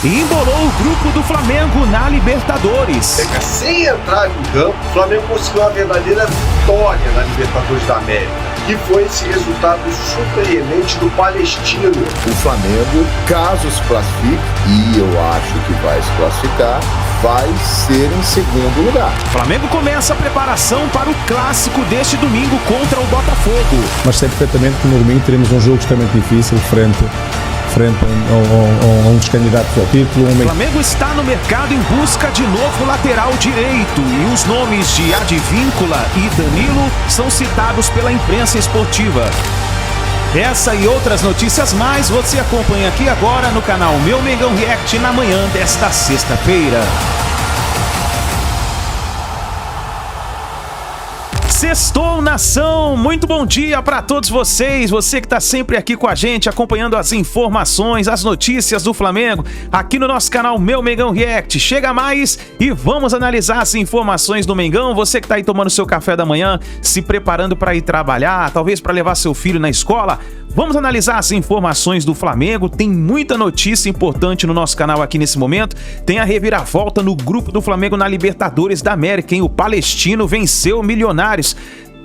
E embolou o grupo do Flamengo na Libertadores. Sem entrar em campo, o Flamengo conseguiu uma verdadeira vitória na Libertadores da América, que foi esse resultado surpreendente do Palestino. O Flamengo, caso se classifique, e eu acho que vai se classificar, vai ser em segundo lugar. O Flamengo começa a preparação para o clássico deste domingo contra o Botafogo. Mas sei perfeitamente que no domingo teremos um jogo extremamente difícil frente a um dos candidatos ao título. O Flamengo está no mercado em busca de novo lateral direito e os nomes de Advíncula e Danilo são citados pela imprensa esportiva. Essa e outras notícias mais você acompanha aqui agora no canal Meu Mengão React na manhã desta sexta-feira. Sextou, nação! Muito bom dia para todos vocês, você que está sempre aqui com a gente, acompanhando as informações, as notícias do Flamengo, aqui no nosso canal Meu Mengão React. Chega mais e vamos analisar as informações do Mengão. Você que está aí tomando seu café da manhã, se preparando para ir trabalhar, talvez para levar seu filho na escola, vamos analisar as informações do Flamengo. Tem muita notícia importante no nosso canal aqui nesse momento. Tem a reviravolta no grupo do Flamengo na Libertadores da América, hein? O Palestino venceu o Milionários,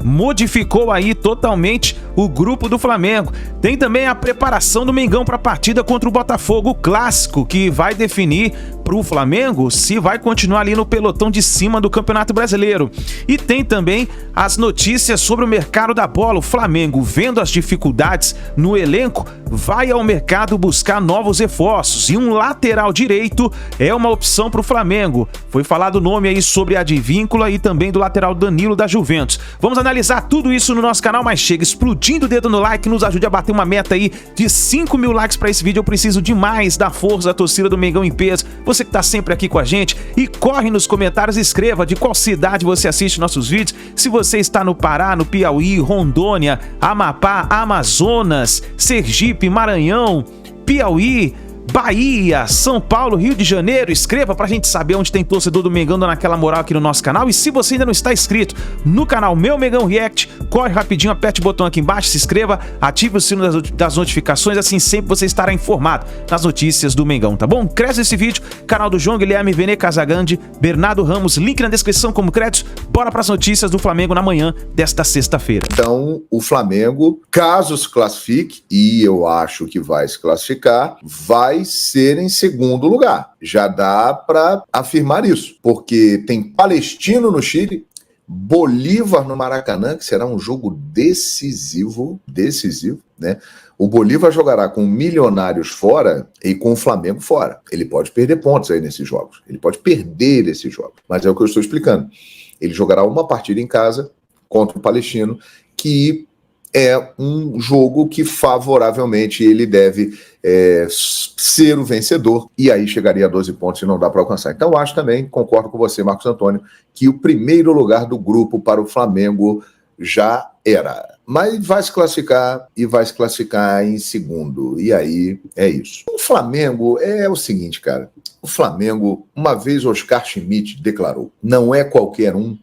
modificou aí totalmente o grupo do Flamengo. Tem também a preparação do Mengão para a partida contra o Botafogo, o clássico que vai definir para o Flamengo se vai continuar ali no pelotão de cima do Campeonato Brasileiro. E tem também as notícias sobre o mercado da bola. O Flamengo, vendo as dificuldades no elenco, vai ao mercado buscar novos reforços e um lateral direito é uma opção para o Flamengo. Foi falado o nome aí sobre a Advíncula e também do lateral Danilo da Juventus. Vamos analisar tudo isso no nosso canal, mas chega explodindo o dedo no like, nos ajude a bater uma meta aí de 5 mil likes para esse vídeo. Eu preciso demais da força da torcida do Mengão em peso. Você que tá sempre aqui com a gente, e corre nos comentários, escreva de qual cidade você assiste nossos vídeos, se você está no Pará, no Piauí, Rondônia, Amapá, Amazonas, Sergipe, Maranhão, Piauí, Bahia, São Paulo, Rio de Janeiro. Escreva pra gente saber onde tem torcedor do Mengão dando aquela moral aqui no nosso canal. E se você ainda não está inscrito no canal Meu Mengão React, corre rapidinho, aperte o botão aqui embaixo, se inscreva, ative o sino das notificações, assim sempre você estará informado nas notícias do Mengão, tá bom? Cresce esse vídeo, canal do João Guilherme, Vene Casagrande, Bernardo Ramos, link na descrição como créditos. Bora pras notícias do Flamengo na manhã desta sexta-feira. Então, o Flamengo, caso se classifique, e eu acho que vai se classificar, vai ser em segundo lugar. Já dá para afirmar isso, porque tem Palestino no Chile, Bolívar no Maracanã, que será um jogo decisivo, né? O Bolívar jogará com Milionários fora e com o Flamengo fora. Ele pode perder pontos aí nesses jogos, ele pode perder esses jogos, mas é o que eu estou explicando. Ele jogará uma partida em casa contra o Palestino, que é um jogo que favoravelmente ele deve ser o vencedor, e aí chegaria a 12 pontos e não dá para alcançar. Então acho também, concordo com você, Marcos Antônio, que o primeiro lugar do grupo para o Flamengo já era. Mas vai se classificar e vai se classificar em segundo, e aí é isso. O Flamengo é o seguinte, cara, o Flamengo, uma vez Oscar Schmidt declarou, não é qualquer um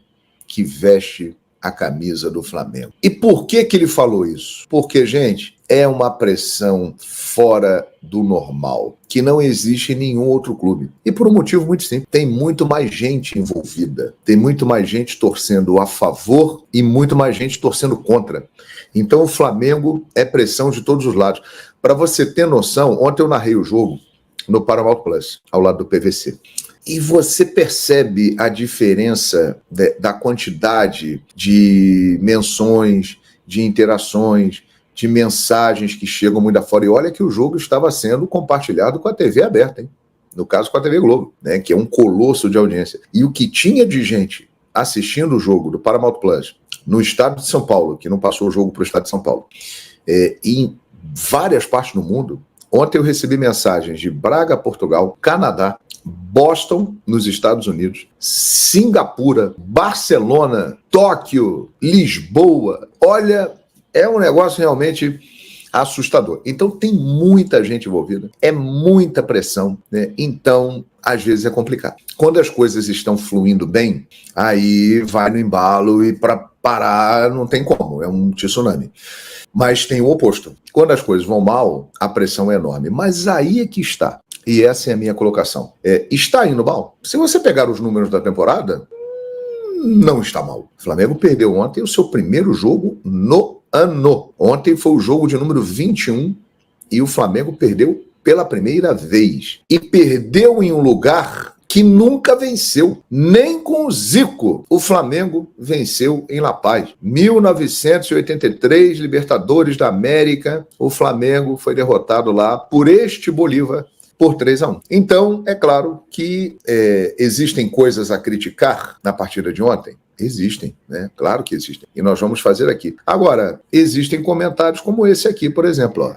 que veste a camisa do Flamengo. E por que ele falou isso? Porque, gente, é uma pressão fora do normal, que não existe em nenhum outro clube. E por um motivo muito simples, tem muito mais gente envolvida, tem muito mais gente torcendo a favor e muito mais gente torcendo contra. Então o Flamengo é pressão de todos os lados. Para você ter noção, ontem eu narrei o jogo no Paramount Plus, ao lado do PVC. E você percebe a diferença da quantidade de menções, de interações, de mensagens que chegam muito afora. E olha que o jogo estava sendo compartilhado com a TV aberta, hein? No caso com a TV Globo, né? Que é um colosso de audiência. E o que tinha de gente assistindo o jogo do Paramount Plus no estado de São Paulo, que não passou o jogo para o estado de São Paulo, em várias partes do mundo. Ontem eu recebi mensagens de Braga, Portugal, Canadá, Boston, nos Estados Unidos, Singapura, Barcelona, Tóquio, Lisboa. Olha, é um negócio realmente assustador. Então tem muita gente envolvida, é muita pressão, né? Então às vezes é complicado. Quando as coisas estão fluindo bem, aí vai no embalo e para parar não tem como, é um tsunami. Mas tem o oposto. Quando as coisas vão mal, a pressão é enorme. Mas aí é que está. e essa é a minha colocação. Está indo mal? Se você pegar os números da temporada, não está mal. O Flamengo perdeu ontem o seu primeiro jogo no ano. Ontem foi o jogo de número 21 e o Flamengo perdeu pela primeira vez. E perdeu em um lugar que nunca venceu. Nem com o Zico o Flamengo venceu em La Paz. 1983, Libertadores da América, o Flamengo foi derrotado lá por este Bolívar por 3-1. Então, é claro que existem coisas a criticar na partida de ontem. Existem, né? Claro que existem. E nós vamos fazer aqui. Agora, existem comentários como esse aqui, por exemplo. Ó,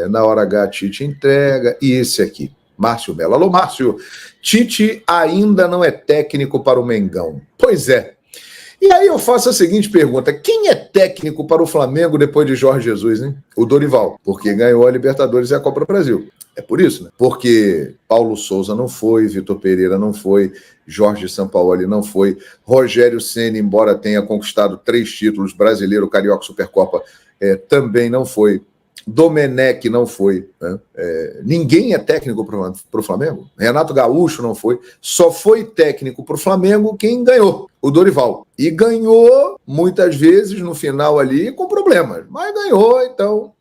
na hora H, Tite entrega. E esse aqui, Márcio Melo. Alô, Márcio. Tite ainda não é técnico para o Mengão. Pois é. E aí eu faço a seguinte pergunta. Quem é técnico para o Flamengo depois de Jorge Jesus, hein? O Dorival. Porque ganhou a Libertadores e a Copa do Brasil. É por isso, né? Porque Paulo Souza não foi, Vitor Pereira não foi, Jorge Sampaoli não foi, Rogério Ceni, embora tenha conquistado 3 títulos, Brasileiro, Carioca, Supercopa, também não foi, Domenech não foi, né? Ninguém é técnico para o Flamengo, Renato Gaúcho não foi, só foi técnico para o Flamengo quem ganhou, o Dorival, e ganhou muitas vezes no final ali com problemas, mas ganhou, então...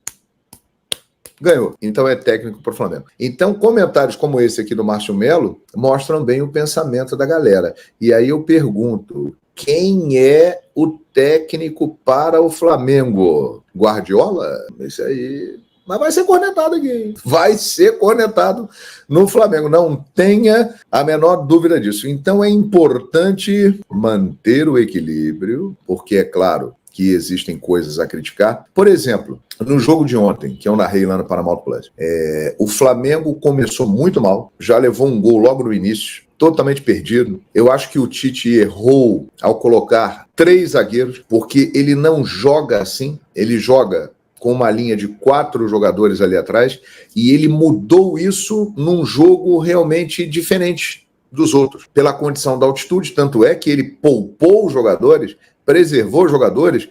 Ganhou. Então é técnico para o Flamengo. Então, comentários como esse aqui do Márcio Melo mostram bem o pensamento da galera. E aí eu pergunto, quem é o técnico para o Flamengo? Guardiola? Isso aí... Mas vai ser cornetado aqui. Vai ser cornetado no Flamengo. Não tenha a menor dúvida disso. Então é importante manter o equilíbrio, porque é claro que existem coisas a criticar. Por exemplo, no jogo de ontem, que eu narrei lá no Paramount Plus, o Flamengo começou muito mal, já levou um gol logo no início, totalmente perdido. Eu acho que o Tite errou ao colocar 3 zagueiros, porque ele não joga assim, ele joga com uma linha de 4 jogadores ali atrás, e ele mudou isso num jogo realmente diferente dos outros, pela condição da altitude, tanto é que ele poupou os jogadores, preservou os jogadores,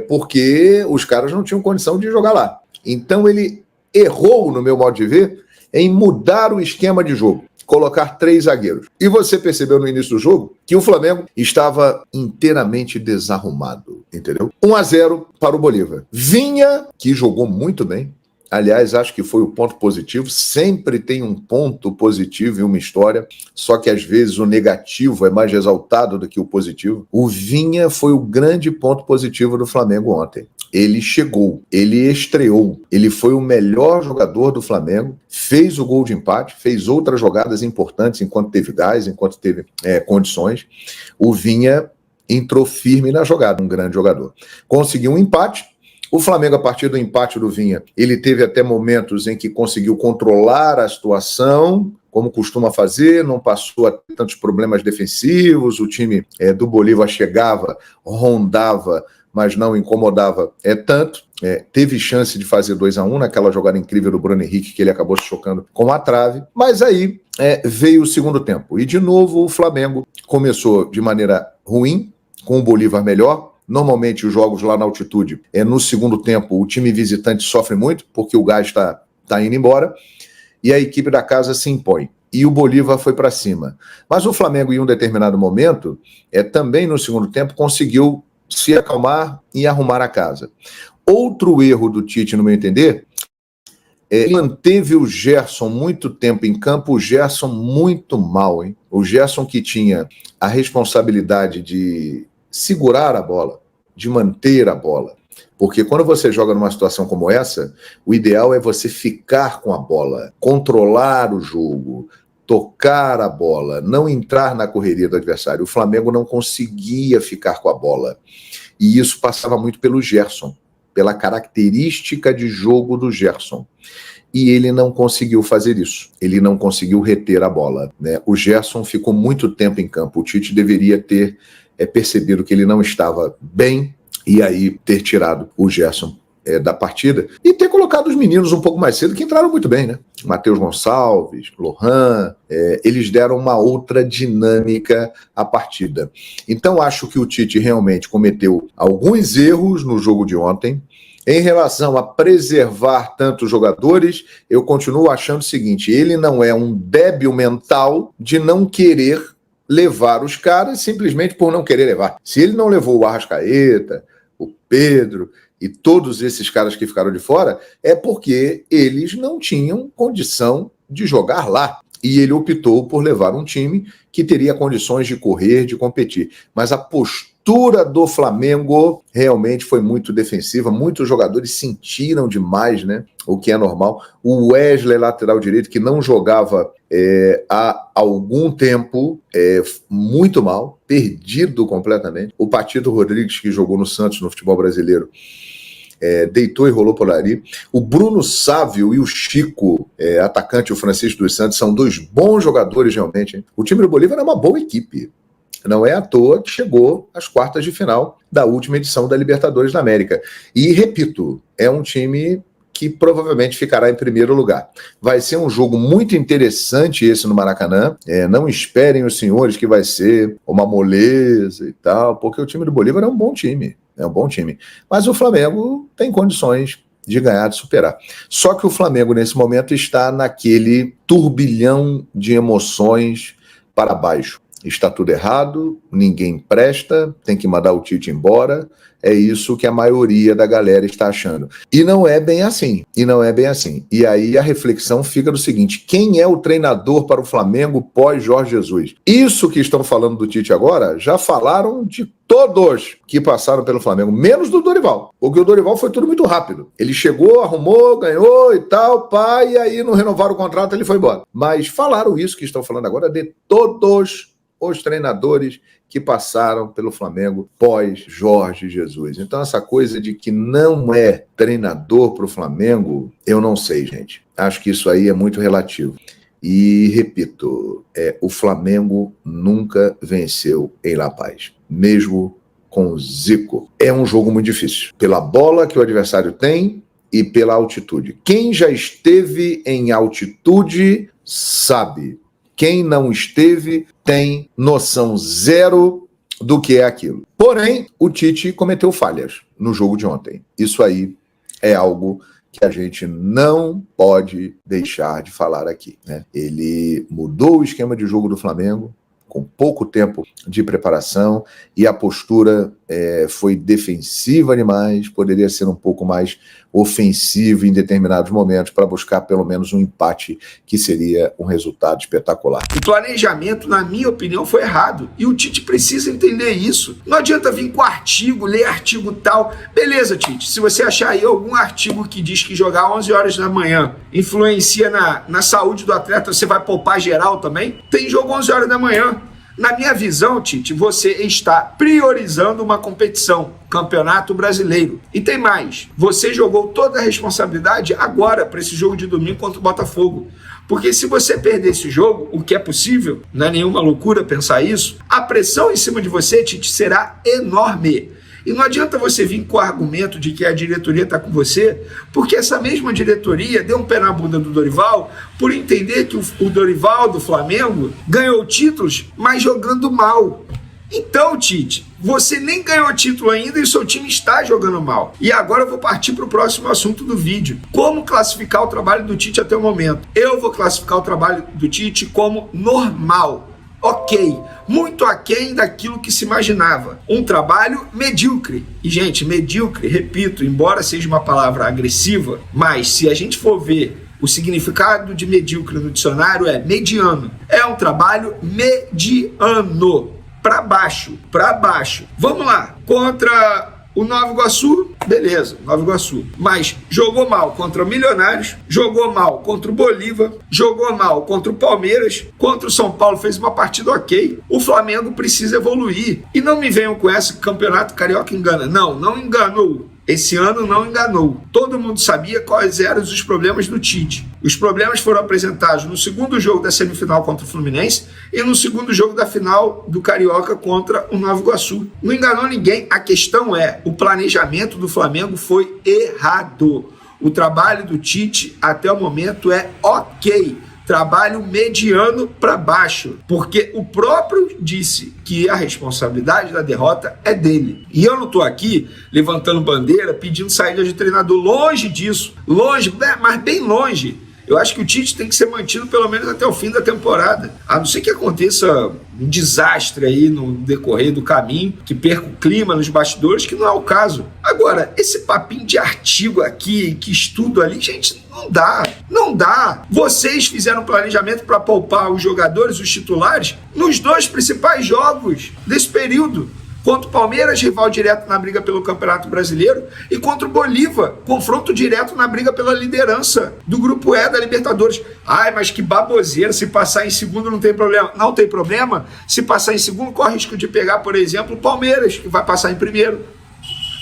porque os caras não tinham condição de jogar lá. Então ele errou, no meu modo de ver, em mudar o esquema de jogo, colocar 3 zagueiros. E você percebeu no início do jogo que o Flamengo estava inteiramente desarrumado, entendeu? 1-0 para o Bolívar. Vinha, que jogou muito bem, aliás, acho que foi o ponto positivo. Sempre tem um ponto positivo em uma história, só que às vezes o negativo é mais exaltado do que o positivo. O Vinha foi o grande ponto positivo do Flamengo ontem. Ele chegou, ele estreou, ele foi o melhor jogador do Flamengo, fez o gol de empate, fez outras jogadas importantes enquanto teve gás, enquanto teve condições. O Vinha entrou firme na jogada, um grande jogador. Conseguiu um empate. O Flamengo, a partir do empate do Vinha, ele teve até momentos em que conseguiu controlar a situação, como costuma fazer, não passou a tantos problemas defensivos, o time do Bolívar chegava, rondava, mas não incomodava tanto. Teve chance de fazer 2-1 naquela jogada incrível do Bruno Henrique, que ele acabou se chocando com a trave, mas aí veio o segundo tempo. E de novo o Flamengo começou de maneira ruim, com o Bolívar melhor. Normalmente os jogos lá na altitude, no segundo tempo, o time visitante sofre muito, porque o gás está indo embora, e a equipe da casa se impõe. E o Bolívar foi para cima. Mas o Flamengo, em um determinado momento, também no segundo tempo, conseguiu se acalmar e arrumar a casa. Outro erro do Tite, no meu entender, ele manteve o Gerson muito tempo em campo, o Gerson muito mal, hein? O Gerson que tinha a responsabilidade de segurar a bola, de manter a bola. Porque quando você joga numa situação como essa, o ideal é você ficar com a bola, controlar o jogo, tocar a bola, não entrar na correria do adversário. O Flamengo não conseguia ficar com a bola. E isso passava muito pelo Gerson, pela característica de jogo do Gerson. E ele não conseguiu fazer isso. Ele não conseguiu reter a bola, né? O Gerson ficou muito tempo em campo. O Tite deveria ter percebido que ele não estava bem e aí ter tirado o Gerson da partida e ter colocado os meninos um pouco mais cedo, que entraram muito bem, né? Matheus Gonçalves, Lohan, eles deram uma outra dinâmica à partida. Então acho que o Tite realmente cometeu alguns erros no jogo de ontem. Em relação a preservar tantos jogadores, eu continuo achando o seguinte, ele não é um débil mental de não querer levar os caras simplesmente por não querer levar. Se ele não levou o Arrascaeta, o Pedro e todos esses caras que ficaram de fora, é porque eles não tinham condição de jogar lá. E ele optou por levar um time que teria condições de correr, de competir. Mas a postura do Flamengo realmente foi muito defensiva. Muitos jogadores sentiram demais, né? O que é normal. O Wesley, lateral direito, que não jogava há algum tempo, muito mal, perdido completamente. O Patido Rodrigues, que jogou no Santos, no futebol brasileiro, deitou e rolou por ali. O Bruno Sávio e o Chico, atacante, o Francisco dos Santos, são dois bons jogadores realmente, hein? O time do Bolívar é uma boa equipe. Não é à toa que chegou às quartas de final da última edição da Libertadores da América. E, repito, é um time que provavelmente ficará em primeiro lugar. Vai ser um jogo muito interessante esse no Maracanã. Não esperem os senhores que vai ser uma moleza e tal, porque o time do Bolívar é um bom time. É um bom time. Mas o Flamengo tem condições de ganhar, de superar. Só que o Flamengo, nesse momento, está naquele turbilhão de emoções para baixo. Está tudo errado, ninguém presta, tem que mandar o Tite embora. É isso que a maioria da galera está achando. E não é bem assim. E aí a reflexão fica do seguinte: quem é o treinador para o Flamengo pós Jorge Jesus? Isso que estão falando do Tite agora, já falaram de todos que passaram pelo Flamengo, menos do Dorival. Porque o Dorival foi tudo muito rápido. Ele chegou, arrumou, ganhou e tal, e aí não renovaram o contrato, ele foi embora. Mas falaram isso que estão falando agora de todos os treinadores que passaram pelo Flamengo pós Jorge Jesus. Então essa coisa de que não é treinador para o Flamengo, eu não sei, gente. Acho que isso aí é muito relativo. E, repito, o Flamengo nunca venceu em La Paz, mesmo com o Zico. É um jogo muito difícil, pela bola que o adversário tem e pela altitude. Quem já esteve em altitude sabe. Quem não esteve tem noção zero do que é aquilo. Porém, o Tite cometeu falhas no jogo de ontem. Isso aí é algo que a gente não pode deixar de falar aqui, né? Ele mudou o esquema de jogo do Flamengo com pouco tempo de preparação e a postura foi defensiva demais, poderia ser um pouco mais ofensiva em determinados momentos para buscar pelo menos um empate que seria um resultado espetacular. O planejamento, na minha opinião, foi errado e o Tite precisa entender isso. Não adianta vir com artigo, ler artigo tal. Beleza, Tite, se você achar aí algum artigo que diz que jogar 11 horas da manhã influencia na saúde do atleta, você vai poupar geral também? Tem jogo 11 horas da manhã. Na minha visão, Tite, você está priorizando uma competição, Campeonato Brasileiro. E tem mais, você jogou toda a responsabilidade agora para esse jogo de domingo contra o Botafogo. Porque se você perder esse jogo, o que é possível, não é nenhuma loucura pensar isso, a pressão em cima de você, Tite, será enorme. E não adianta você vir com o argumento de que a diretoria está com você, porque essa mesma diretoria deu um pé na bunda do Dorival por entender que o Dorival do Flamengo ganhou títulos, mas jogando mal. Então, Tite, você nem ganhou título ainda e o seu time está jogando mal. E agora eu vou partir para o próximo assunto do vídeo. Como classificar o trabalho do Tite até o momento? Eu vou classificar o trabalho do Tite como normal. Ok, muito aquém daquilo que se imaginava. Um trabalho medíocre. E, gente, medíocre, repito, embora seja uma palavra agressiva, mas se a gente for ver o significado de medíocre no dicionário é mediano. É um trabalho mediano. Para baixo. Vamos lá. Contra o Nova Iguaçu, beleza, Nova Iguaçu. Mas jogou mal contra o Milionários, jogou mal contra o Bolívar, jogou mal contra o Palmeiras, contra o São Paulo fez uma partida ok. O Flamengo precisa evoluir. E não me venham com essa que o Campeonato Carioca engana. Não enganou. Esse ano não enganou. Todo mundo sabia quais eram os problemas do Tite. Os problemas foram apresentados no segundo jogo da semifinal contra o Fluminense e no segundo jogo da final do Carioca contra o Nova Iguaçu. Não enganou ninguém. A questão é, o planejamento do Flamengo foi errado. O trabalho do Tite até o momento é ok. trabalho mediano para baixo, porque o próprio disse que a responsabilidade da derrota é dele. E eu não estou aqui levantando bandeira, pedindo saída de treinador, longe disso, longe, mas bem longe. Eu acho que o Tite tem que ser mantido pelo menos até o fim da temporada. A não ser que aconteça um desastre aí no decorrer do caminho, que perca o clima nos bastidores, que não é o caso. Agora, esse papinho de artigo aqui, que estudo ali, gente, não dá. Vocês fizeram um planejamento para poupar os jogadores, os titulares, nos 2 principais jogos desse período. Contra o Palmeiras, rival direto na briga pelo Campeonato Brasileiro, e contra o Bolívar, confronto direto na briga pela liderança do Grupo E da Libertadores. Ai, mas que baboseira, se passar em segundo não tem problema. Não tem problema, se passar em segundo, corre risco de pegar, por exemplo, o Palmeiras, que vai passar em primeiro.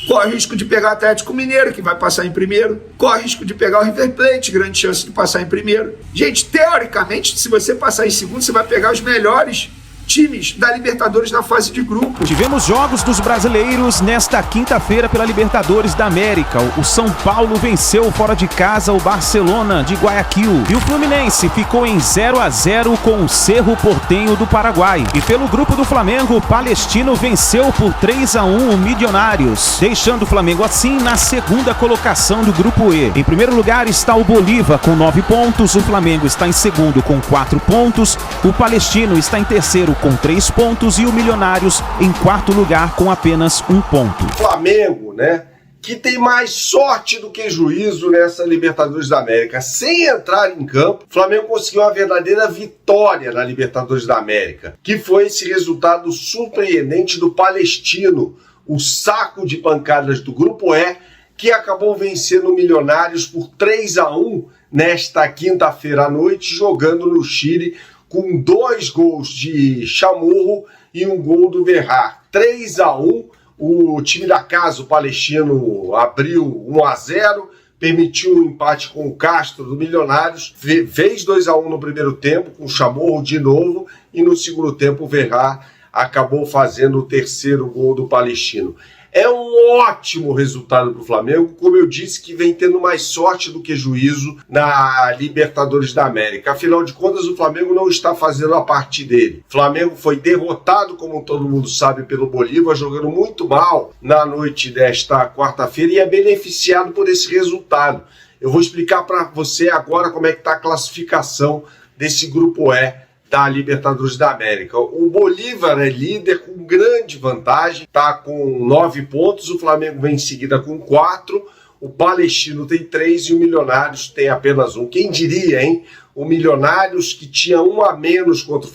Corre risco de pegar o Atlético Mineiro, que vai passar em primeiro. Corre risco de pegar o River Plate, grande chance de passar em primeiro. Gente, teoricamente, se você passar em segundo, você vai pegar os melhores times da Libertadores na fase de grupos. Tivemos jogos dos brasileiros nesta quinta-feira pela Libertadores da América. O São Paulo venceu fora de casa o Barcelona de Guayaquil. E o Fluminense ficou em 0-0 com o Cerro Porteño do Paraguai. E pelo grupo do Flamengo, o Palestino venceu por 3-1 o Milionários, deixando o Flamengo assim na segunda colocação do grupo E. Em primeiro lugar está o Bolívar com 9 pontos, o Flamengo está em segundo com 4 pontos, o Palestino está em terceiro com 3 pontos e o Milionários em quarto lugar com apenas 1 ponto. Flamengo, né, que tem mais sorte do que juízo nessa Libertadores da América. Sem entrar em campo, o Flamengo conseguiu uma verdadeira vitória na Libertadores da América, que foi esse resultado surpreendente do Palestino, o saco de pancadas do Grupo E, que acabou vencendo o Milionários por 3-1 nesta quinta-feira à noite, jogando no Chile, com 2 gols de Chamorro e 1 gol do Verrar. 3-1, o time da casa, o Palestino, abriu 1-0, permitiu um empate com o Castro do Milionários, fez 2-1 no primeiro tempo, com o Chamorro de novo, e no segundo tempo o Verrar acabou fazendo o 3º gol do Palestino. É um ótimo resultado para o Flamengo, como eu disse, que vem tendo mais sorte do que juízo na Libertadores da América. Afinal de contas, o Flamengo não está fazendo a parte dele. O Flamengo foi derrotado, como todo mundo sabe, pelo Bolívar, jogando muito mal na noite desta quarta-feira e é beneficiado por esse resultado. Eu vou explicar para você agora como é que está a classificação desse Grupo E da Libertadores da América. O Bolívar é líder com grande vantagem, está com 9 pontos, o Flamengo vem em seguida com 4, o Palestino tem 3 e o Milionários tem apenas 1. Quem diria, hein? O Milionários, que tinha 1 a menos contra o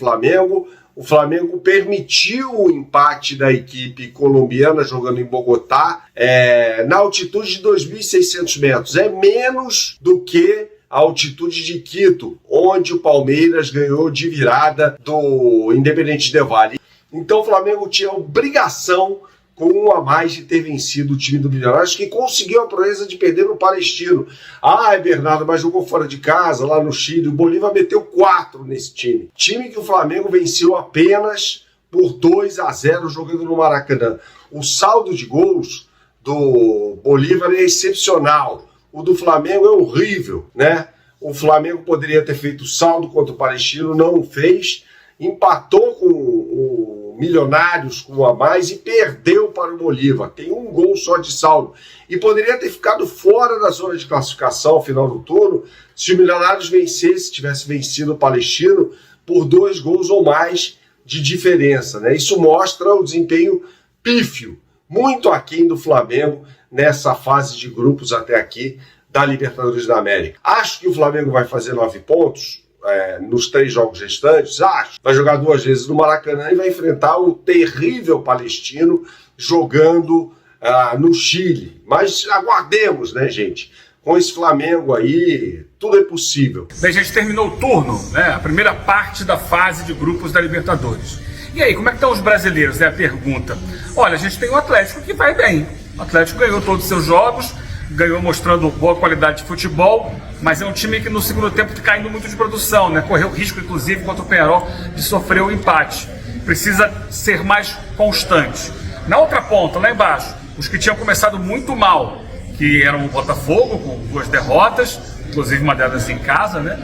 Flamengo permitiu o empate da equipe colombiana jogando em Bogotá, na altitude de 2.600 metros. É menos do que a altitude de Quito, onde o Palmeiras ganhou de virada do Independente Del Valle. Então o Flamengo tinha obrigação, com 1 a mais, de ter vencido o time do Milionários, que conseguiu a proeza de perder no Palestino. Bernardo, mas jogou fora de casa, lá no Chile. O Bolívar meteu 4 nesse time. Time que o Flamengo venceu apenas por 2-0 jogando no Maracanã. O saldo de gols do Bolívar é excepcional. O do Flamengo é horrível, né? O Flamengo poderia ter feito saldo contra o Palestino, não o fez, empatou com o Milionários com 1 a mais e perdeu para o Bolívar. Tem 1 gol só de saldo. E poderia ter ficado fora da zona de classificação ao final do turno se o Milionários vencesse, tivesse vencido o Palestino por 2 gols ou mais de diferença, né? Isso mostra o desempenho pífio, muito aquém do Flamengo nessa fase de grupos até aqui da Libertadores da América. Acho que o Flamengo vai fazer 9 pontos nos 3 jogos restantes, acho. Vai jogar 2 vezes no Maracanã e vai enfrentar o terrível Palestino jogando no Chile. Mas aguardemos, né, gente? Com esse Flamengo aí, tudo é possível. Bem, a gente terminou o turno, né, a primeira parte da fase de grupos da Libertadores. E aí, como é que estão os brasileiros? É a pergunta. Olha, a gente tem o Atlético que vai bem. O Atlético ganhou todos os seus jogos, ganhou mostrando boa qualidade de futebol, mas é um time que no segundo tempo está caindo muito de produção, né? Correu risco, inclusive, contra o Penharol, de sofrer o empate. Precisa ser mais constante. Na outra ponta, lá embaixo, os que tinham começado muito mal, que eram o Botafogo, com 2 derrotas, inclusive uma delas em casa, né?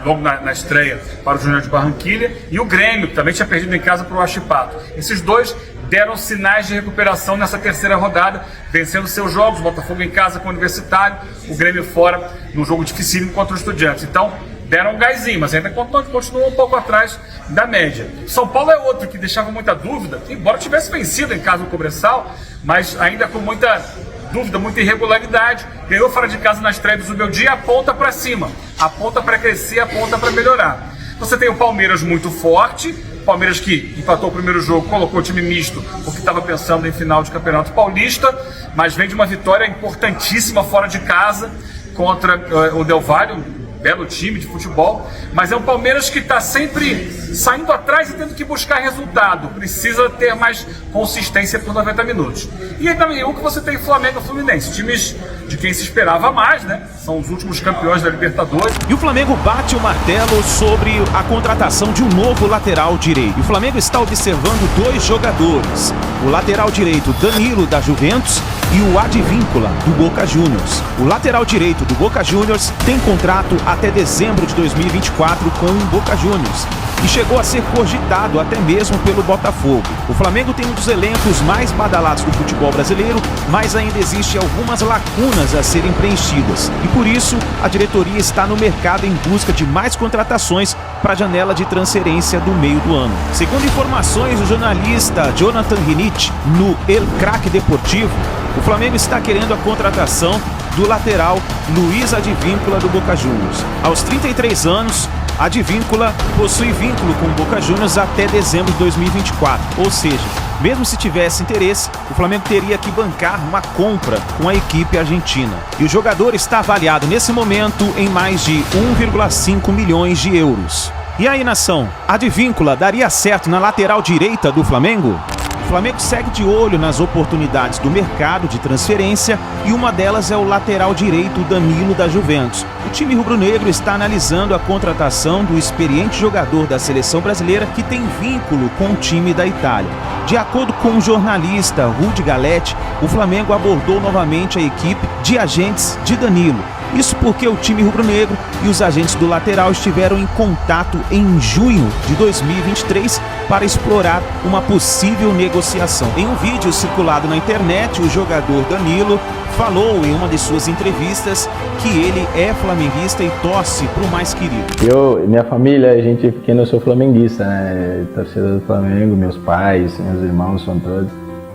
logo na estreia para o Júnior de Barranquilla, e o Grêmio, que também tinha perdido em casa para o Huachipato. Esses dois deram sinais de recuperação nessa terceira rodada, vencendo seus jogos, o Botafogo em casa com o Universitário, o Grêmio fora num jogo dificílimo contra os Estudiantes. Então, deram um gásinho, mas ainda continuam um pouco atrás da média. São Paulo é outro que deixava muita dúvida, embora tivesse vencido em casa do Cobressal, mas ainda com muita dúvida, muita irregularidade. Ganhou fora de casa na estreia do Zubeldia, aponta para cima, aponta para crescer, aponta para melhorar. Você tem o Palmeiras muito forte, Palmeiras que empatou o primeiro jogo, colocou o time misto, porque estava pensando em final de Campeonato Paulista, mas vem de uma vitória importantíssima fora de casa contra o Del Valle, belo time de futebol, mas é um Palmeiras que está sempre saindo atrás e tendo que buscar resultado, precisa ter mais consistência por 90 minutos. E aí também o que você tem Flamengo e Fluminense, times de quem se esperava mais, né? São os últimos campeões da Libertadores. E o Flamengo bate o martelo sobre a contratação de um novo lateral direito. O Flamengo está observando 2 jogadores, o lateral direito Danilo da Juventus e o Advíncula do Boca Juniors. O lateral direito do Boca Juniors tem contrato até dezembro de 2024 com o Boca Juniors e chegou a ser cogitado até mesmo pelo Botafogo. O Flamengo tem um dos elencos mais badalados do futebol brasileiro, mas ainda existem algumas lacunas a serem preenchidas e por isso a diretoria está no mercado em busca de mais contratações para a janela de transferência do meio do ano. Segundo informações do jornalista Jonathan Rinich no El Crack Deportivo, o Flamengo está querendo a contratação do lateral Luiz Advíncula do Boca Juniors. Aos 33 anos, Advíncula possui vínculo com o Boca Juniors até dezembro de 2024. Ou seja, mesmo se tivesse interesse, o Flamengo teria que bancar uma compra com a equipe argentina. E o jogador está avaliado nesse momento em mais de 1,5 milhões de euros. E aí, nação, Advíncula daria certo na lateral direita do Flamengo? O Flamengo segue de olho nas oportunidades do mercado de transferência e uma delas é o lateral direito Danilo da Juventus. O time rubro-negro está analisando a contratação do experiente jogador da seleção brasileira que tem vínculo com o time da Itália. De acordo com o jornalista Rudy Galetti, o Flamengo abordou novamente a equipe de agentes de Danilo. Isso porque o time rubro-negro e os agentes do lateral estiveram em contato em junho de 2023 para explorar uma possível negociação. Em um vídeo circulado na internet, o jogador Danilo falou em uma de suas entrevistas que ele é flamenguista e torce para o mais querido. Eu, minha família, a gente pequeno, eu sou flamenguista, né? Torcedor do Flamengo, meus pais, meus irmãos são todos.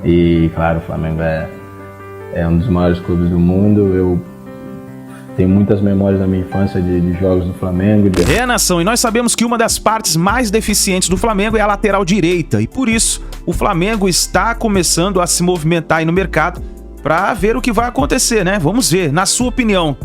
E, claro, o Flamengo é um dos maiores clubes do mundo. Eu tenho muitas memórias da minha infância de jogos do Flamengo. É, nação, e nós sabemos que uma das partes mais deficientes do Flamengo é a lateral direita. E por isso, o Flamengo está começando a se movimentar aí no mercado para ver o que vai acontecer, né? Vamos ver, na sua opinião,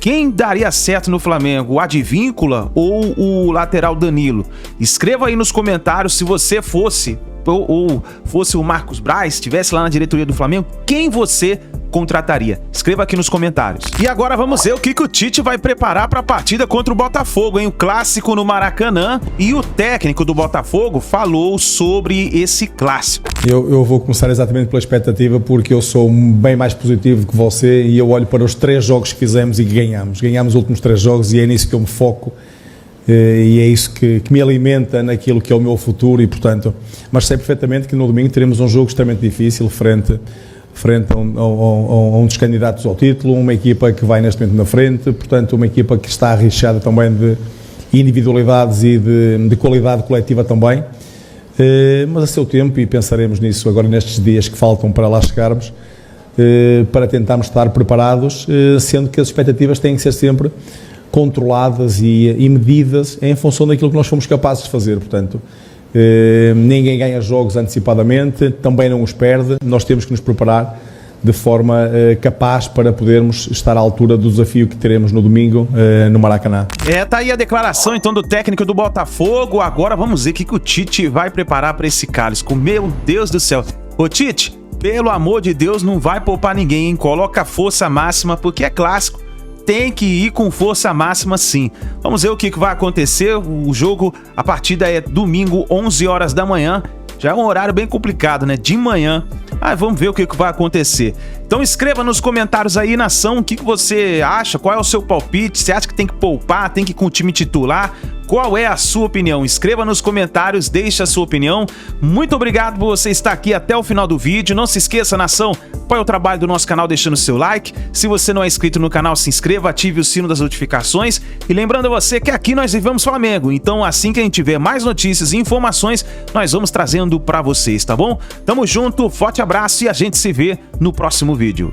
quem daria certo no Flamengo, o Advíncula ou o lateral Danilo? Escreva aí nos comentários se você fosse o Marcos Braz, estivesse lá na diretoria do Flamengo, quem você contrataria? Escreva aqui nos comentários. E agora vamos ver o que o Tite vai preparar para a partida contra o Botafogo, hein? O clássico no Maracanã. E o técnico do Botafogo falou sobre esse clássico. Eu vou começar exatamente pela expectativa, porque eu sou bem mais positivo que você e eu olho para os 3 jogos que fizemos e que ganhamos. Ganhamos os últimos 3 jogos e é nisso que eu me foco. E é isso que me alimenta naquilo que é o meu futuro e, portanto, mas sei perfeitamente que no domingo teremos um jogo extremamente difícil frente a um dos candidatos ao título, uma equipa que vai neste momento na frente, portanto uma equipa que está recheada também de individualidades e de qualidade coletiva também, mas a seu tempo, e pensaremos nisso agora nestes dias que faltam para lá chegarmos, para tentarmos estar preparados, sendo que as expectativas têm que ser sempre controladas e medidas em função daquilo que nós fomos capazes de fazer, portanto ninguém ganha jogos antecipadamente, também não os perde, nós temos que nos preparar de forma capaz para podermos estar à altura do desafio que teremos no domingo no Maracanã. Tá aí a declaração então do técnico do Botafogo. Agora vamos ver o que o Tite vai preparar para esse clássico. Meu Deus do céu. Ô Tite, pelo amor de Deus, não vai poupar ninguém, hein? Coloca força máxima, porque é clássico. Tem que ir com força máxima sim. Vamos ver o que vai acontecer. O jogo, a partida é domingo, 11 horas da manhã. Já é um horário bem complicado, né? De manhã. Vamos ver o que vai acontecer. Então Então escreva nos comentários aí, nação, o que você acha, qual é o seu palpite, você acha que tem que poupar, tem que ir com o time titular? Qual é a sua opinião? Escreva nos comentários, deixe a sua opinião. Muito obrigado por você estar aqui até o final do vídeo. Não se esqueça, nação, apoie o trabalho do nosso canal deixando seu like. Se você não é inscrito no canal, se inscreva, ative o sino das notificações. E lembrando a você que aqui nós vivemos Flamengo. Então assim que a gente tiver mais notícias e informações, nós vamos trazendo para vocês, tá bom? Tamo junto, forte abraço e a gente se vê no próximo vídeo.